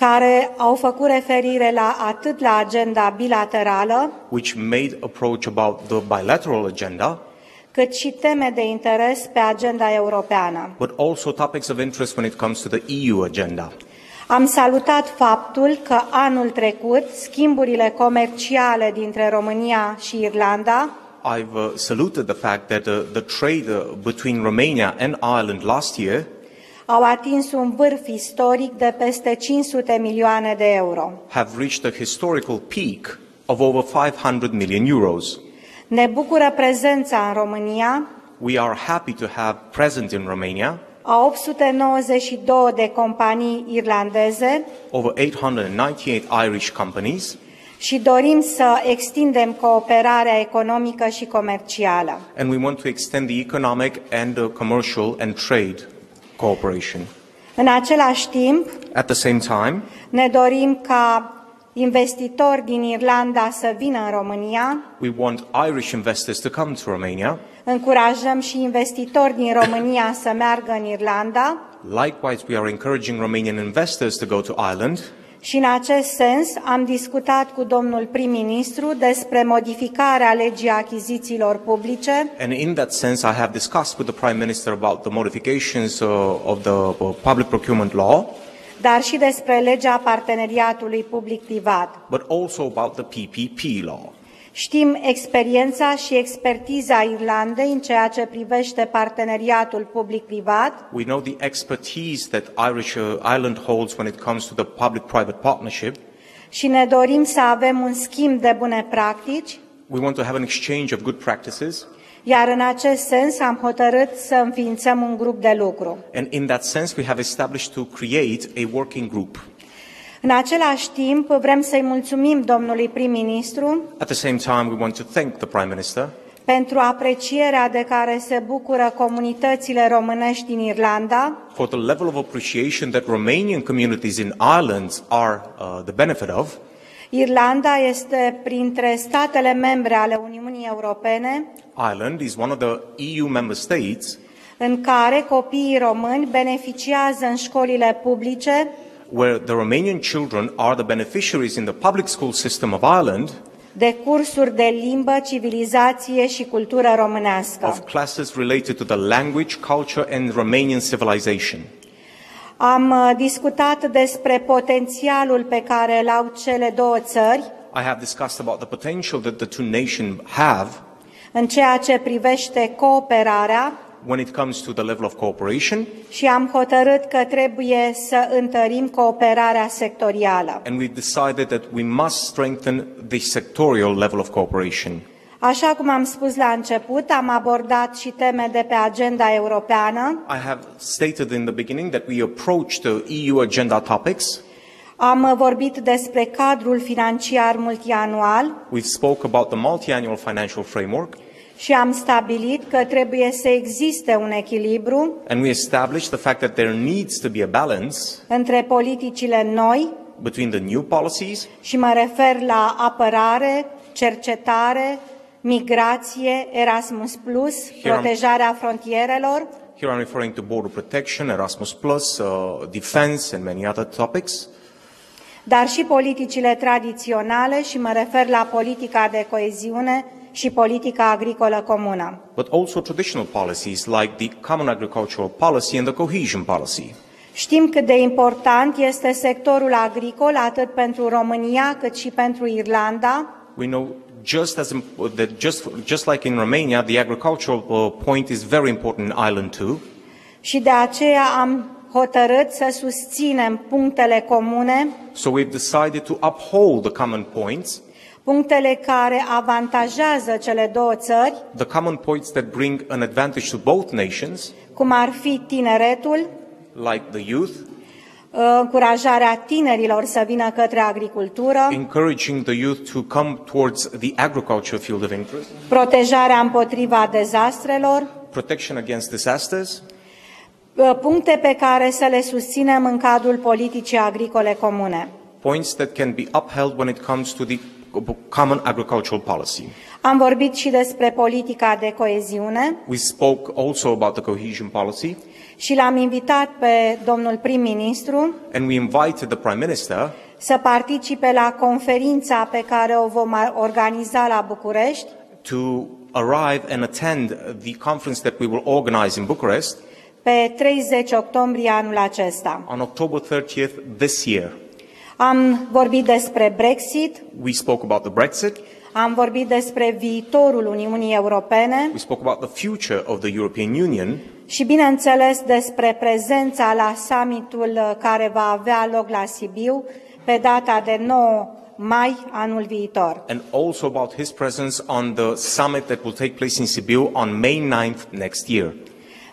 care au făcut referire atât la agenda bilaterală, which made approach about the bilateral agenda, cât și teme de interes pe agenda europeană. but also topics of interest when it comes to the EU agenda. Am salutat faptul că anul trecut schimburile comerciale dintre România și Irlanda I've saluted the fact that the trade between Romania and Ireland last year au atins un vârf istoric de peste 500 milioane de euro. have reached a historical peak of over 500 million euros. Ne bucură prezența în România We are happy to have present in Romania a 892 de companii irlandeze over 898 Irish companies, și dorim să extindem cooperarea economică și comercială. and we want to extend the economic and commercial and trade cooperation. În același timp, At the same time, ne dorim ca investitori din Irlanda să vină în România, we want Irish investors to come to Romania. încurajăm și investitori din România să meargă în Irlanda Likewise, we are encouraging Romanian investors to go to Ireland. și în acest sens am discutat cu domnul prim-ministru despre modificarea legii achizițiilor publice And in that sense, I have discussed with the Prime Minister about the modifications of the public procurement law, dar și despre legea parteneriatului public-privat. but also about the PPP law. Știm experiența și expertiza Irlandei în ceea ce privește parteneriatul public-privat We know the expertise that Ireland holds when it comes to the public-private partnership. și ne dorim să avem un schimb de bune practici, We want to have an exchange of good practices, iar în acest sens am hotărât să înființăm un grup de lucru. and in that sense, we have established to create a working group. În același timp, vrem să-i mulțumim domnului prim-ministru At the same time, we want to thank the Prime Minister pentru aprecierea de care se bucură comunitățile românești din Irlanda for the level of appreciation that Romanian communities in Ireland are the benefit of. Irlanda este printre statele membre ale Uniunii Europene Ireland is one of the EU member states în care copiii români beneficiază în școlile publice where the Romanian children are the beneficiaries in the public school system of Ireland de cursuri de limbă, civilizație și cultură românească. of classes related to the language, culture and Romanian civilization. Am discutat despre potențialul pe care îl au cele două țări I have discussed about the potential that the two nations have în ceea ce privește cooperarea when it comes to the level of cooperation, și am hotărât că trebuie să întărim cooperarea sectorială. and we've decided that we must strengthen the sectorial level of cooperation. Așa cum am spus la început, am abordat și teme de pe agenda europeană. I have stated in the beginning that we approach the EU agenda topics. Am vorbit despre cadrul financiar multianual We've spoke about the multi-annual financial framework, și am stabilit că trebuie să existe un echilibru and we established the fact that there needs to be a balance între politicile noi, between the new policies, și mă refer la apărare, cercetare, migrație, Erasmus+, protejarea frontierelor, here I'm referring to border protection, Erasmus+, defense and many other topics, dar și politicile tradiționale și mă refer la politica de coeziune și politica agricolă comună. but also traditional policies like the Common Agricultural Policy and the Cohesion Policy. Știm cât de important este sectorul agricol atât pentru România cât și pentru Irlanda We know just like in Romania, the agricultural point is very important in Ireland too. și de aceea am hotărât să susținem punctele comune, So we've decided to uphold the common points, punctele care avantajează cele două țări, the common points that bring an advantage to both nations, cum ar fi tineretul, like the youth, încurajarea tinerilor să vină către agricultură, encouraging the youth to come towards the agriculture field of interest, protejarea împotriva dezastrelor, protection against disasters, puncte pe care să le susținem în cadrul politicii agricole comune. points that can be upheld when it comes to the common agricultural policy. Am vorbit și despre politica de coeziune We spoke also about the cohesion policy, și l-am invitat pe domnul prim-ministru and we invited the Prime Minister să participe la conferința pe care o vom organiza la București to arrive and attend the conference that we will organize in Bucharest pe 30 octombrie anul acesta. on October 30th this year. Am vorbit despre Brexit, We spoke about the Brexit, am vorbit despre viitorul Uniunii Europene we spoke about the future of the European Union, și, bineînțeles, despre prezența la summitul care va avea loc la Sibiu pe data de 9 mai anul viitor. and also about his presence on the summit that will take place in Sibiu on May 9th next year.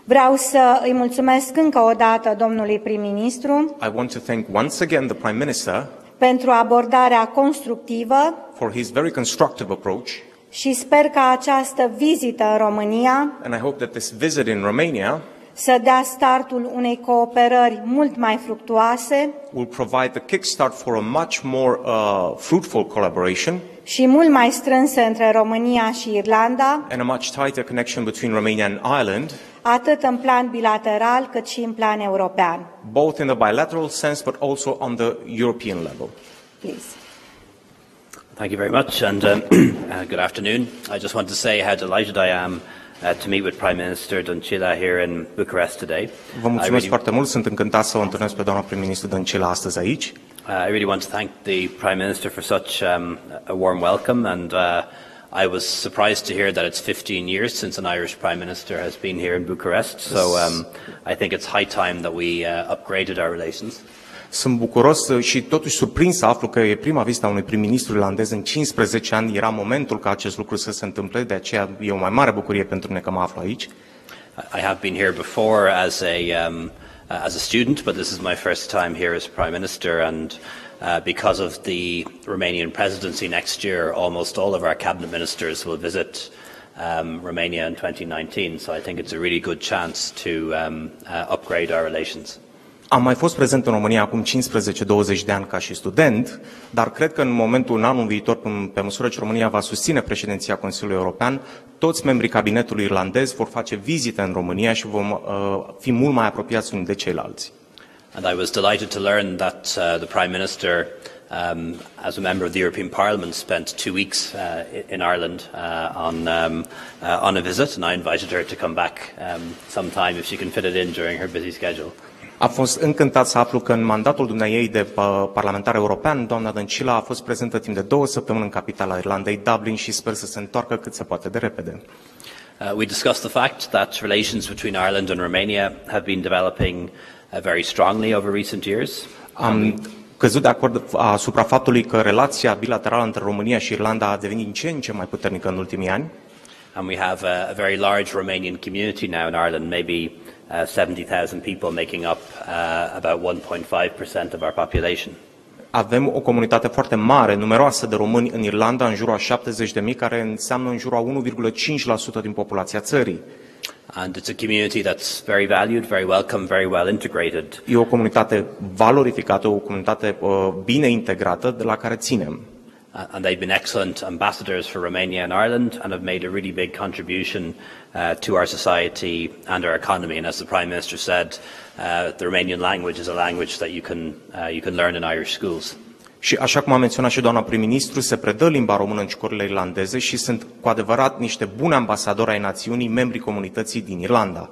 Vreau să îi mulțumesc încă o dată domnului prim-ministru I want to thank once again the Prime Minister pentru abordarea constructivă for his very constructive approach, și sper ca această vizită în România and I hope that this visit in Romania să dea startul unei cooperări mult mai fructuoase will provide the kickstart for a much more fruitful collaboration și mult mai strânse între România și Irlanda, and a much tighter connection between Romania and Ireland, atât în plan bilateral cât și în plan european. both in the bilateral sense but also on the European level. Please. Thank you very much, and good afternoon. I just want to say how delighted I am to meet with Prime Minister Dăncilă here in Bucharest today. Vă mulțumesc foarte mult, sunt încântat să o întâlnesc pe doamna prim-ministru Dăncilă astăzi aici. I really want to thank the Prime Minister for such a warm welcome, and I was surprised to hear that it's 15 years since an Irish Prime Minister has been here in Bucharest, so I think it's high time that we upgraded our relations. Sunt bucuros și totuși surprins să aflu că e prima vizită a unui prim-ministru irlandez în 15 ani. Era momentul ca acest lucru să se întâmple, de aceea e o mai mare bucurie pentru mine că mă aflu aici. I have been here before as a student, but this is my first time here as Prime Minister, and because of the Romanian presidency next year, almost all of our cabinet ministers will visit Romania in 2019, so I think it's a really good chance to upgrade our relations. Am mai fost prezent în România acum 15-20 de ani ca și student, dar cred că în anul viitor, pe măsură ce România va susține președinția Consiliului European, toți membrii cabinetului irlandez vor face vizite în România și vom fi mult mai apropiați unii de ceilalți. And I was delighted to learn that the Prime Minister, as a member of the European Parliament, spent 2 weeks in Ireland on a visit, and I invited her to come back sometime if she can fit it in during her busy schedule. A fost încântat să aflu că în mandatul dumneaei de parlamentar european, doamna Dăncilă a fost prezentă timp de 2 săptămâni în capitala Irlandei, Dublin, și sper să se întoarcă cât se poate de repede. We discussed the fact that relations between Ireland and Romania have been developing very strongly over recent years. Am căzut de acord asupra faptului că relația bilaterală între România și Irlanda a devenit din ce în ce mai puternică în ultimii ani. And we have a very large Romanian community now in Ireland, maybe 70,000 people making up about 1.5% of our population. Avem o comunitate foarte mare, numeroasă de români în Irlanda, în jurul a 70.000, care înseamnă în jurul a 1,5% din populația țării. And it's a community that's very valued, very welcome, very well integrated. E o comunitate valorificată, o comunitate bine integrată, de la care ținem. And they've been excellent ambassadors for Romania and Ireland and have made a really big contribution to our society and our economy. And as the Prime Minister said, the Romanian language is a language that you can learn in Irish schools. Și așa cum a menționat și doamna prim-ministru, se predă limba română în școlile irlandeze și sunt cu adevărat niște buni ambasadori ai națiunii, membrii comunității din Irlanda.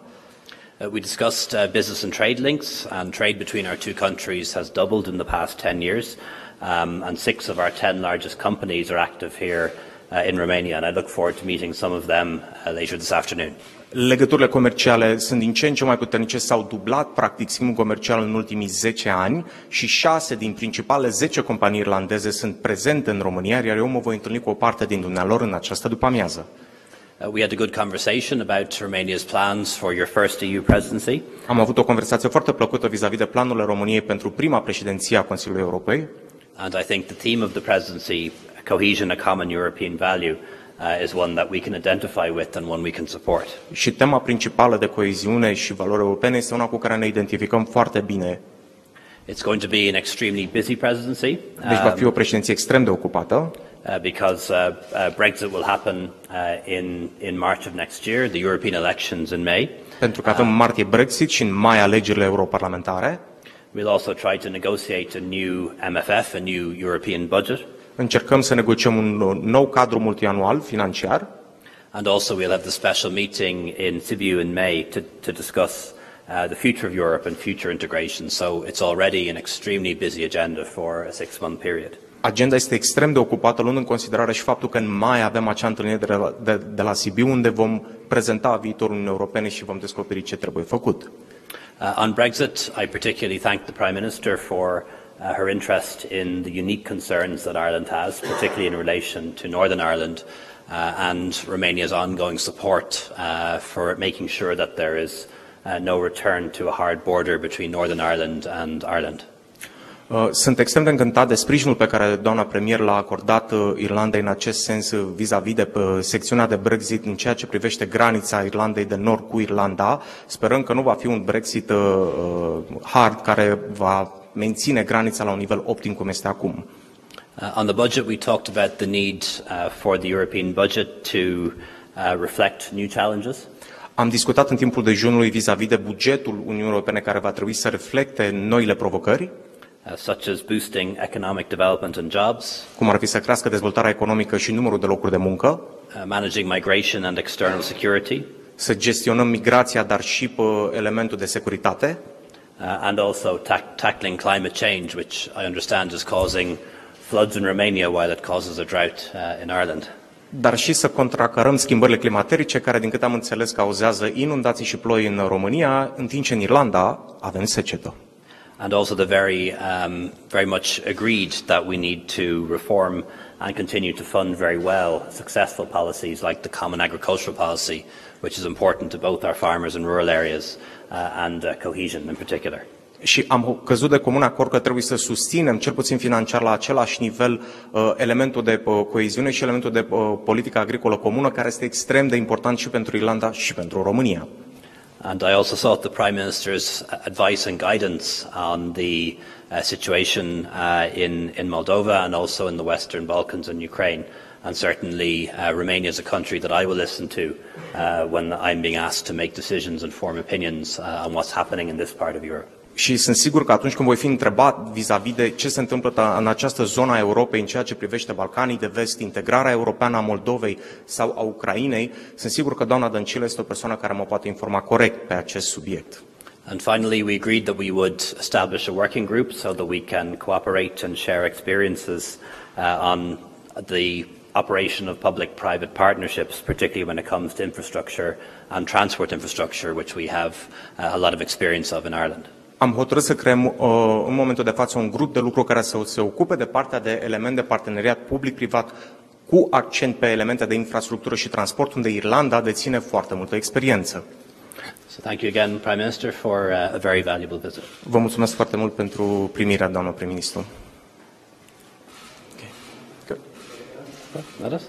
We discussed business and trade links, and trade between our two countries has doubled in the past 10 years. And 6 of our 10 largest companies are active here in Romania, and I look forward to meeting some of them later this afternoon. Legăturile comerciale sunt din ce în ce mai puternice, s-au dublat practic schimbul comercial în ultimii 10 ani și 6 din principalele 10 companii irlandeze sunt prezente în România, iar eu mă voi întâlni cu o parte din dumnealor în această după-amiază. We had a good conversation about Romania's plans for your first EU presidency. Am avut o conversație foarte plăcută vis-a-vis de planurile României pentru prima președinție a Consiliului Europei. And I think the theme of the presidency, cohesion, a common European value, is one that we can identify with and one we can support. Și tema principală de coeziune și valori europene este una cu care ne identificăm foarte bine. It's going to be an extremely busy presidency. Deci va fi o președinție extrem de ocupată. because Brexit will happen in March of next year, the European elections in May. Pentru că avem în martie Brexit și în mai alegerile europarlamentare. We'll also try to negotiate a new MFF, a new European budget. Încercăm să negociem un nou cadru multianual financiar. And also we'll have the special meeting in Sibiu in May to discuss the future of Europe and future integration. So it's already an extremely busy agenda for a 6-month period. Agenda este extrem de ocupată, luând în considerare și faptul că în mai avem acea întâlnire de la Sibiu, unde vom prezenta viitorul Uniunii Europene și vom descoperi ce trebuie făcut. On Brexit, I particularly thank the Prime Minister for her interest in the unique concerns that Ireland has, particularly in relation to Northern Ireland and Romania's ongoing support for making sure that there is no return to a hard border between Northern Ireland and Ireland. Sunt extrem de încântat de sprijinul pe care doamna premier l-a acordat Irlandei în acest sens vis-a-vis de secțiunea de Brexit în ceea ce privește granița Irlandei de Nord cu Irlanda. Sperăm că nu va fi un Brexit hard care va menține granița la un nivel optim cum este acum. On the budget, we talked about the need for the European budget to reflect new challenges. Am discutat în timpul dejunului vis-a-vis de bugetul Uniunii Europene care va trebui să reflecte noile provocări, such as boosting economic development and jobs, cum ar fi să crească dezvoltarea economică și numărul de locuri de muncă, managing migration and external security, să gestionăm migrația, dar și elementul de securitate, and also tackling climate change, which I understand is causing floods in Romania while it causes a drought in Ireland. Dar și să contracarăm schimbările climaterice care, din câte am înțeles, cauzează inundații și ploi în România, în timp ce în Irlanda avem secetă. And also the very much agreed that we need to reform and continue to fund very well successful policies like the Common Agricultural Policy, which is important to both our farmers in rural areas and cohesion in particular. Și am căzut de comun acord că trebuie să susținem, cel puțin financiar, la același nivel elementul de coeziune și elementul de politică agricolă comună, care este extrem de important și pentru Irlanda și pentru România. And I also sought the Prime Minister's advice and guidance on the situation in Moldova and also in the Western Balkans and Ukraine. And certainly Romania is a country that I will listen to when I'm being asked to make decisions and form opinions on what's happening in this part of Europe. Și sunt sigur că atunci când voi fi întrebat vis-a-vis de ce se întâmplă în această zonă a Europei în ceea ce privește Balcanii de Vest, integrarea europeană a Moldovei sau a Ucrainei, sunt sigur că doamna Dăncilă este o persoană care mă poate informa corect pe acest subiect. And finally, we agreed that we would establish a working group so that we can cooperate and share experiences on the operation of public-private partnerships, particularly when it comes to infrastructure and transport infrastructure, which we have a lot of experience of in Ireland. Am hotărât să creăm în momentul de față un grup de lucru care să se ocupe de partea de element de parteneriat public-privat cu accent pe elemente de infrastructură și transport, unde Irlanda deține foarte multă experiență. So thank you again, Prime Minister, for a very valuable visit. Vă mulțumesc foarte mult pentru primirea, doamnă prim-ministru. Let us.